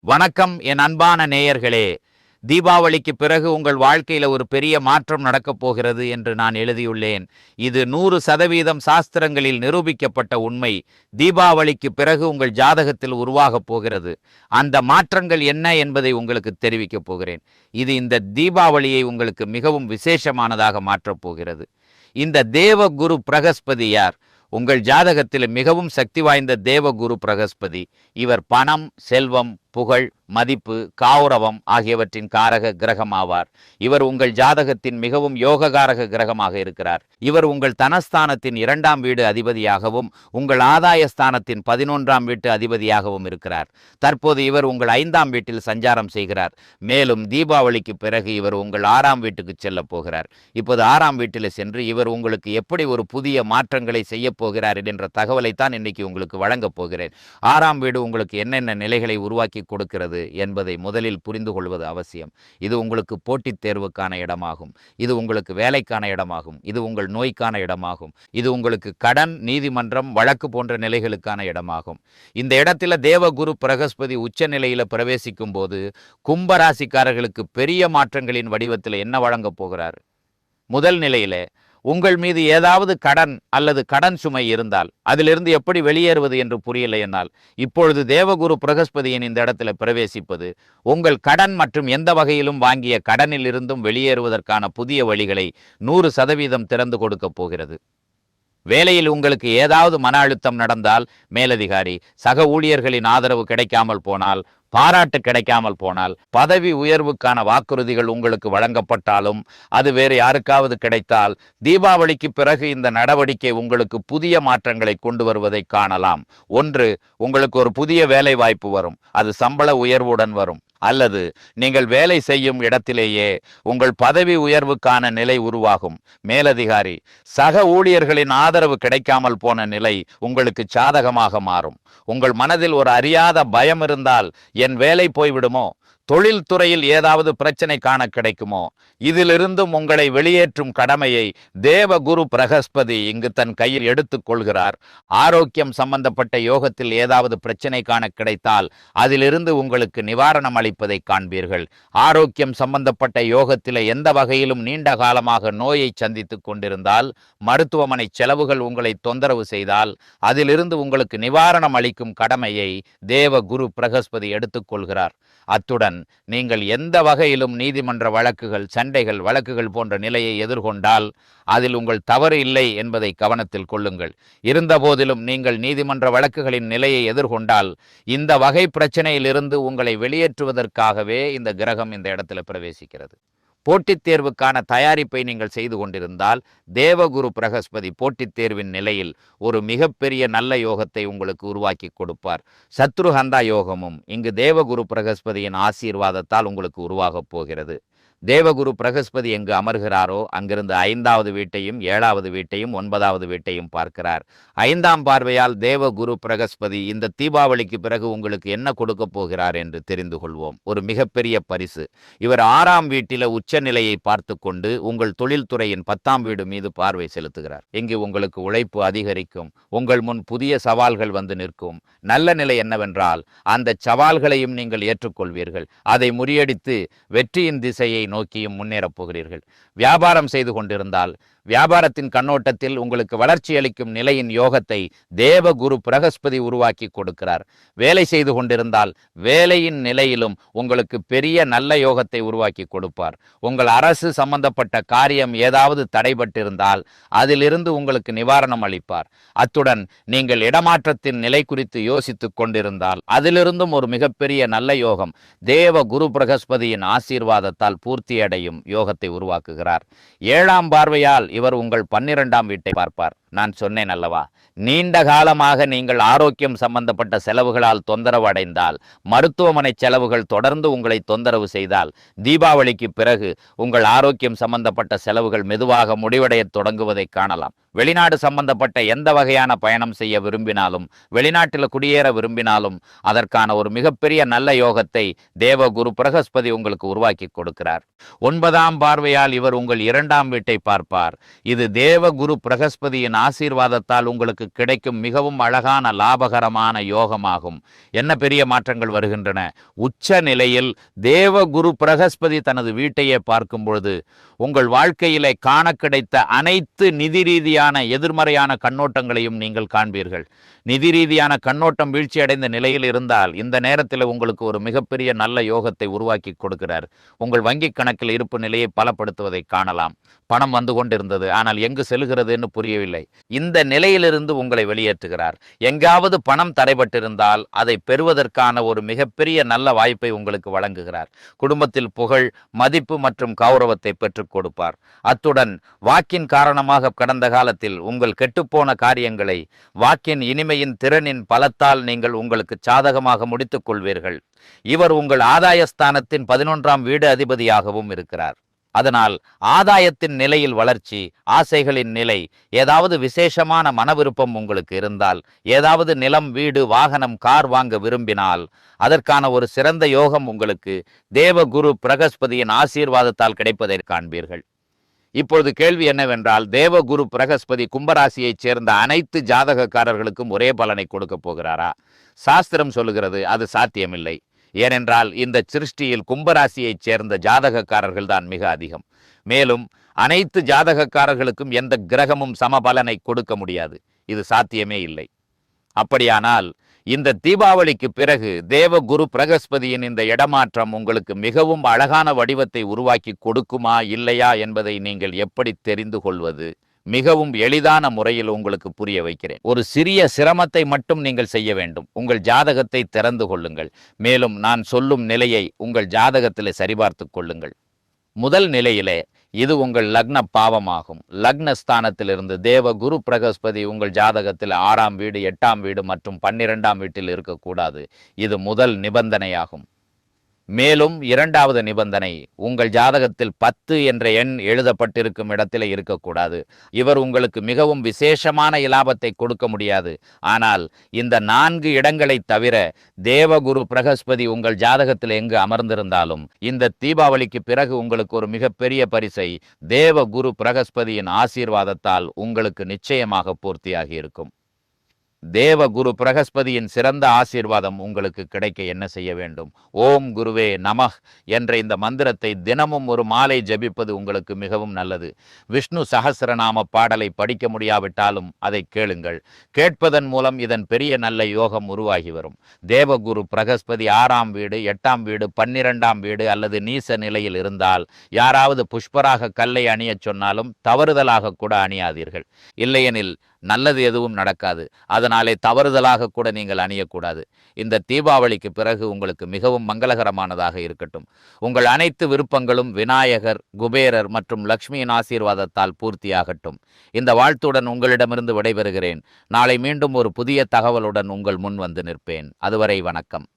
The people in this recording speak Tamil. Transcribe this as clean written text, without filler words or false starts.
வணக்கம் என் அன்பான நேயர்களே. தீபாவளிக்கு பிறகு உங்கள் வாழ்க்கையில ஒரு பெரிய மாற்றம் நடக்கப் போகிறது என்று நான் எழுதியுள்ளேன். இது 100% சாஸ்திரங்களில் நிரூபிக்கப்பட்ட உண்மை. தீபாவளிக்கு பிறகு உங்கள் ஜாதகத்தில் உருவாகப் போகிறது. அந்த மாற்றங்கள் என்ன என்பதை உங்களுக்கு தெரிவிக்கப் போகிறேன். இது இந்த தீபாவளியை உங்களுக்கு மிகவும் விசேஷமானதாக மாற்றப் போகிறது. இந்த தேவகுரு பிரகஸ்பதி யார்? உங்கள் ஜாதகத்தில் மிகவும் சக்தி வாய்ந்த தேவகுரு பிரகஸ்பதி. இவர் பணம், செல்வம், புகழ், மதிப்பு, கௌரவம் ஆகியவற்றின் காரக கிரகம் ஆவார். இவர் உங்கள் ஜாதகத்தின் மிகவும் யோககாரக கிரகமாக இருக்கிறார். இவர் உங்கள் தனஸ்தானத்தின் 2ஆம் வீடு அதிபதியாகவும் உங்கள் ஆதாய ஸ்தானத்தின் 11ஆம் வீட்டு அதிபதியாகவும் இருக்கிறார். தற்போது இவர் உங்கள் 5ஆம் வீட்டில் சஞ்சாரம் செய்கிறார். மேலும் தீபாவளிக்கு பிறகு இவர் உங்கள் 6ஆம் வீட்டுக்கு செல்ல போகிறார். இப்போது 6ஆம் வீட்டில் சென்று இவர் உங்களுக்கு எப்படி ஒரு புதிய மாற்றங்களை செய்ய போகிறார் என்ற தகவலைத்தான் இன்னைக்கு உங்களுக்கு வழங்கப் போகிறேன். 6ஆம் வீடு உங்களுக்கு என்னென்ன நிலைகளை உருவாக்கி கொடுக்கிறது என்பதை முதலில் புரிந்து கொள்வது அவசியம். இது உங்களுக்கு போட்டித் தேர்வுக்கான இடமாகும். இது உங்களுக்கு வேலைக்கான இடமாகும். இது உங்கள் நோய்க்கான இடமாகும். இது உங்களுக்கு கடன், நீதிமன்றம், வழக்கு போன்ற நிலைகளுக்கான இடமாகும். இந்த இடத்துல தேவகுரு பிரகஸ்பதி உச்ச நிலையில பிரவேசிக்கும் போது கும்பராசிக்காரர்களுக்கு பெரிய மாற்றங்களின் வடிவத்தில் என்ன வழங்கப் போகிறார்? முதல் நிலையில உங்கள் மீது ஏதாவது கடன் அல்லது கடன் சுமை இருந்தால் அதிலிருந்து எப்படி வெளியேறுவது என்று புரியலை என்னால் இப்பொழுது தேவகுரு பிரகஸ்பதியின் இந்த இடத்துல பிரவேசிப்பது உங்கள் கடன் மற்றும் எந்த வகையிலும் வாங்கிய கடனில் இருந்தும் வெளியேறுவதற்கான புதிய வழிகளை 100% திறந்து கொடுக்க போகிறது. வேலையில் உங்களுக்கு ஏதாவது மன அழுத்தம் நடந்தால், மேலதிகாரி, சக ஊழியர்களின் ஆதரவு கிடைக்காமல் போனால், பாராட்டு கிடைக்காமல் போனால், பதவி உயர்வுக்கான வாக்குறுதிகள் உங்களுக்கு வழங்கப்பட்டாலும் அது வேறு யாருக்காவது கிடைத்தால், தீபாவளிக்கு பிறகு இந்த நடவடிக்கை உங்களுக்கு புதிய மாற்றங்களை கொண்டு வருவதை காணலாம். ஒன்று, உங்களுக்கு ஒரு புதிய வேலை வாய்ப்பு வரும். அது சம்பள உயர்வுடன் வரும். அல்லது நீங்கள் வேலை செய்யும் இடத்திலேயே உங்கள் பதவி உயர்வுக்கான நிலை உருவாகும். மேலதிகாரி, சக ஊழியர்களின் ஆதரவு கிடைக்காமல் போன நிலை உங்களுக்கு சாதகமாக மாறும். உங்கள் மனதில் ஒரு அறியாத பயம் இருந்தால், என் வேலை போய்விடுமோ, தொழில் துறையில் ஏதாவது பிரச்சனை காண கிடைக்குமோ, இதிலிருந்தும் உங்களை வெளியேற்றும் கடமையை தேவகுரு பிரகஸ்பதி இங்கு தன் கையில் எடுத்துக் கொள்கிறார். ஆரோக்கியம் சம்பந்தப்பட்ட யோகத்தில் ஏதாவது பிரச்சனை காண கிடைத்தால் அதிலிருந்து உங்களுக்கு நிவாரணம் அளிப்பதை காண்பீர்கள். ஆரோக்கியம் சம்பந்தப்பட்ட யோகத்தில் எந்த வகையிலும் நீண்ட காலமாக நோயை சந்தித்துக் கொண்டிருந்தால், மருத்துவமனை செலவுகள் உங்களை தொந்தரவு செய்தால், அதிலிருந்து உங்களுக்கு நிவாரணம் அளிக்கும் கடமையை தேவகுரு பிரகஸ்பதி எடுத்துக்கொள்கிறார். அத்துடன் நீங்கள் எந்த வகையிலும் நீதிமன்ற வழக்குகள், சண்டைகள், வழக்குகள் போன்ற நிலையை எதிர்கொண்டால் அதில் உங்கள் தவறு இல்லை என்பதை கவனத்தில் கொள்ளுங்கள். இருந்தபோதிலும் நீங்கள் நீதிமன்ற வழக்குகளின் நிலையை எதிர்கொண்டால் இந்த வகை பிரச்சனையிலிருந்து உங்களை வெளியேற்றுவதற்காகவே இந்த கிரகம் இந்த இடத்துல பிரவேசிக்கிறது. போட்டித் தேர்வுக்கான தயாரிப்பை நீங்கள் செய்து கொண்டிருந்தால், தேவகுரு பிரகஸ்பதி போட்டித் தேர்வின் நிலையில் ஒரு மிகப்பெரிய நல்ல யோகத்தை உங்களுக்கு உருவாக்கி கொடுப்பார். சத்ருஹந்தா யோகமும் இங்கு தேவகுரு பிரகஸ்பதியின் ஆசீர்வாதத்தால் உங்களுக்கு உருவாகப் போகிறது. தேவகுரு பிரகஸ்பதி எங்கு அமர்கிறாரோ அங்கிருந்து 5வது வீட்டையும் 7வது வீட்டையும் 9வது வீட்டையும் பார்க்கிறார். 5ஆம் பார்வையால் தேவகுரு பிரகஸ்பதி இந்த தீபாவளிக்கு பிறகு உங்களுக்கு என்ன கொடுக்க போகிறார் என்று தெரிந்து கொள்வோம். ஒரு மிகப்பெரிய பரிசு. இவர் 6ஆம் வீட்டில உச்சநிலையை பார்த்து கொண்டு உங்கள் தொழில்துறையின் 10ஆம் வீடு மீது பார்வை செலுத்துகிறார். இங்கு உங்களுக்கு உழைப்பு அதிகரிக்கும். உங்கள் முன் புதிய சவால்கள் வந்து நிற்கும். நல்ல நிலை என்னவென்றால், அந்த சவால்களையும் நீங்கள் ஏற்றுக்கொள்வீர்கள். அதை முறியடித்து வெற்றியின் திசையை நோக்கியும் முன்னேறப் போகிறீர்கள். வியாபாரம் செய்து கொண்டிருந்தால் வியாபாரத்தின் கண்ணோட்டத்தில் உங்களுக்கு வளர்ச்சி அளிக்கும் நிலையின் யோகத்தை தேவகுரு பிரகஸ்பதி உருவாக்கி கொடுக்கிறார். வேலை செய்து கொண்டிருந்தால் வேலையின் நிலையிலும் உங்களுக்கு பெரிய நல்ல யோகத்தை உருவாக்கி கொடுப்பார். உங்கள் அரசு சம்பந்தப்பட்ட காரியம் ஏதாவது தடைபட்டிருந்தால் அதிலிருந்து உங்களுக்கு நிவாரணம் அளிப்பார். அத்துடன் நீங்கள் இடமாற்றத்தின் நிலை குறித்து யோசித்துக் கொண்டிருந்தால் அதிலிருந்தும் ஒரு மிகப்பெரிய நல்ல யோகம் தேவ குரு பிரகஸ்பதியின் ஆசீர்வாதத்தால் பூர்த்தியடையும் யோகத்தை உருவாக்குகிறார். 7ஆம் பார்வையால் இவர் உங்கள் 12ஆம் வீட்டை பார்ப்பார். நான் சொன்னேன் அல்லவா, நீண்ட காலமாக நீங்கள் ஆரோக்கியம் சம்பந்தப்பட்ட செலவுகளால் தொந்தரவு அடைந்தால், மருத்துவமனை செலவுகள் தொடர்ந்து உங்களை தொந்தரவு செய்தால், தீபாவளிக்கு பிறகு உங்கள் ஆரோக்கியம் சம்பந்தப்பட்ட செலவுகள் மெதுவாக முடிவடைய தொடங்குவதை காணலாம். வெளிநாடு சம்பந்தப்பட்ட எந்த வகையான பயணம் செய்ய விரும்பினாலும், வெளிநாட்டில் குடியேற விரும்பினாலும் அதற்கான ஒரு மிகப்பெரிய நல்ல யோகத்தை தேவகுரு பிரகஸ்பதி உங்களுக்கு உருவாக்கி கொடுக்கிறார். 9ஆம் பார்வையால் இவர் உங்கள் 2ஆம் வீட்டை பார்ப்பார். இது தேவகுரு பிரகஸ்பதியின் ஆசீர்வாதத்தால் உங்களுக்கு கிடைக்கும் மிகவும் அழகான லாபகரமான யோகமாகும். என்ன பெரிய மாற்றங்கள் வருகின்றன! உச்ச நிலையில் தேவ குரு பிரகஸ்பதி தனது வீட்டையே பார்க்கும் பொழுது உங்கள் வாழ்க்கையிலே காண கிடைத்த அனைத்து நிதி ரீதியான எதிர்மறையான கண்ணோட்டங்களையும் நீங்கள் காண்பீர்கள். நிதி ரீதியான கண்ணோட்டம் வீழ்ச்சி அடைந்த நிலையில் இருந்தால் இந்த நேரத்தில் உங்களுக்கு ஒரு மிகப்பெரிய நல்ல யோகத்தை உருவாக்கி கொடுக்கிறார். உங்கள் வங்கி கணக்கில் இருப்பு நிலையை பலப்படுத்துவதை காணலாம். பணம் வந்து கொண்டிருந்தது, ஆனால் எங்கு செல்கிறது என்று புரியவில்லை. இந்த நிலையிலிருந்து உங்களை வெளியேற்றுகிறார். எங்காவது பணம் தடைபட்டிருந்தால் அதை பெறுவதற்கான ஒரு மிகப்பெரிய நல்ல வாய்ப்பை உங்களுக்கு வழங்குகிறார். குடும்பத்தில் புகழ், மதிப்பு மற்றும் கௌரவத்தை பெற்றுக் கொடுப்பார். அத்துடன் வாக்கின் காரணமாக கடந்த காலத்தில் உங்கள் கெட்டுப்போன காரியங்களை வாக்கின் இனிமையின் திறனின் பலத்தால் நீங்கள் உங்களுக்கு சாதகமாக முடித்துக் கொள்வீர்கள். இவர் உங்கள் ஆதாயஸ்தானத்தின் 11ஆம் வீடு அதிபதியாகவும் இருக்கிறார். அதனால் ஆதாயத்தின் நிலையில் வளர்ச்சி, ஆசைகளின் நிலை, ஏதாவது விசேஷமான மன விருப்பம் உங்களுக்கு இருந்தால், ஏதாவது நிலம், வீடு, வாகனம், கார் வாங்க விரும்பினால் அதற்கான ஒரு சிறந்த யோகம் உங்களுக்கு தேவ குரு பிரகஸ்பதியின் ஆசீர்வாதத்தால் கிடைப்பதை காண்பீர்கள். இப்பொழுது கேள்வி என்னவென்றால், தேவ குரு பிரகஸ்பதி கும்பராசியைச் சேர்ந்த அனைத்து ஜாதகக்காரர்களுக்கும் ஒரே பலனை கொடுக்க போகிறாரா? சாஸ்திரம் சொல்லுகிறது அது சாத்தியமில்லை. ஏனென்றால் இந்த சிருஷ்டியில் கும்பராசியைச் சேர்ந்த ஜாதகக்காரர்கள் தான் மிக அதிகம். மேலும் அனைத்து ஜாதகக்காரர்களுக்கும் எந்த கிரகமும் சமபலனை கொடுக்க முடியாது. இது சாத்தியமே இல்லை. அப்படியானால் இந்த தீபாவளிக்கு பிறகு தேவ குரு பிரகஸ்பதியின் இந்த இடமாற்றம் உங்களுக்கு மிகவும் அழகான வடிவத்தை உருவாக்கி கொடுக்குமா இல்லையா என்பதை நீங்கள் எப்படி தெரிந்து கொள்வது? மிகவும் எளிதான முறையில் உங்களுக்கு புரிய வைக்கிறேன். ஒரு சிறிய சிரமத்தை மட்டும் நீங்கள் செய்ய வேண்டும். உங்கள் ஜாதகத்தை திறந்து கொள்ளுங்கள். மேலும் நான் சொல்லும் நிலையை உங்கள் ஜாதகத்தில் சரிபார்த்து கொள்ளுங்கள். முதல் நிலையிலே இது உங்கள் லக்ன பாவமாகும். லக்ன ஸ்தானத்திலிருந்து தேவ குரு பிரகஸ்பதி உங்கள் ஜாதகத்தில் 6ஆம் வீடு, 8ஆம் வீடு மற்றும் 12ஆம் வீட்டில் இருக்கக்கூடாது. இது முதல் நிபந்தனையாகும். மேலும் 2வது நிபந்தனை, உங்கள் ஜாதகத்தில் 10 என்ற எண் எழுதப்பட்டிருக்கும் இடத்திலே இருக்கக்கூடாது. இவர் உங்களுக்கு மிகவும் விசேஷமான இலாபத்தை கொடுக்க முடியாது. ஆனால் இந்த 4 இடங்களை தவிர தேவகுரு பிரகஸ்பதி உங்கள் ஜாதகத்தில் எங்கு அமர்ந்திருந்தாலும் இந்த தீபாவளிக்கு பிறகு உங்களுக்கு ஒரு மிகப்பெரிய பரிசை தேவகுரு பிரகஸ்பதியின் ஆசீர்வாதத்தால் உங்களுக்கு நிச்சயமாக பூர்த்தியாகி இருக்கும். தேவ குரு பிரகஸ்பதியின் சிறந்த ஆசீர்வாதம் உங்களுக்கு கிடைக்க என்ன செய்ய வேண்டும்? ஓம் குருவே நமஹ் என்ற இந்த மந்திரத்தை தினமும் ஒரு மாலை ஜபிப்பது உங்களுக்கு மிகவும் நல்லது. விஷ்ணு சஹஸ்ரநாம பாடலை படிக்க முடியாவிட்டாலும் அதை கேளுங்கள். கேட்பதன் மூலம் இதன் பெரிய நல்ல யோகம் உருவாகி வரும். தேவகுரு பிரகஸ்பதி 6ஆம் வீடு, 8ஆம் வீடு, 12ஆம் வீடு அல்லது நீச நிலையில் இருந்தால் யாராவது புஷ்பராக கல்லை அணியச் சொன்னாலும் தவறுதலாக கூட அணியாதீர்கள். இல்லையெனில் நல்லது எதுவும் நடக்காது. அதனாலே தவறுதலாக கூட நீங்கள் அணியக்கூடாது. இந்த தீபாவளிக்கு பிறகு உங்களுக்கு மிகவும் மங்களகரமானதாக இருக்கட்டும். உங்கள் அனைத்து விருப்பங்களும் விநாயகர், குபேரர் மற்றும் லக்ஷ்மியின் ஆசீர்வாதத்தால் பூர்த்தியாகட்டும். இந்த வாழ்த்துடன் உங்களிடமிருந்து விடைபெறுகிறேன். நாளை மீண்டும் ஒரு புதிய தகவலுடன் உங்கள் முன் வந்து நிற்பேன். அதுவரை வணக்கம்.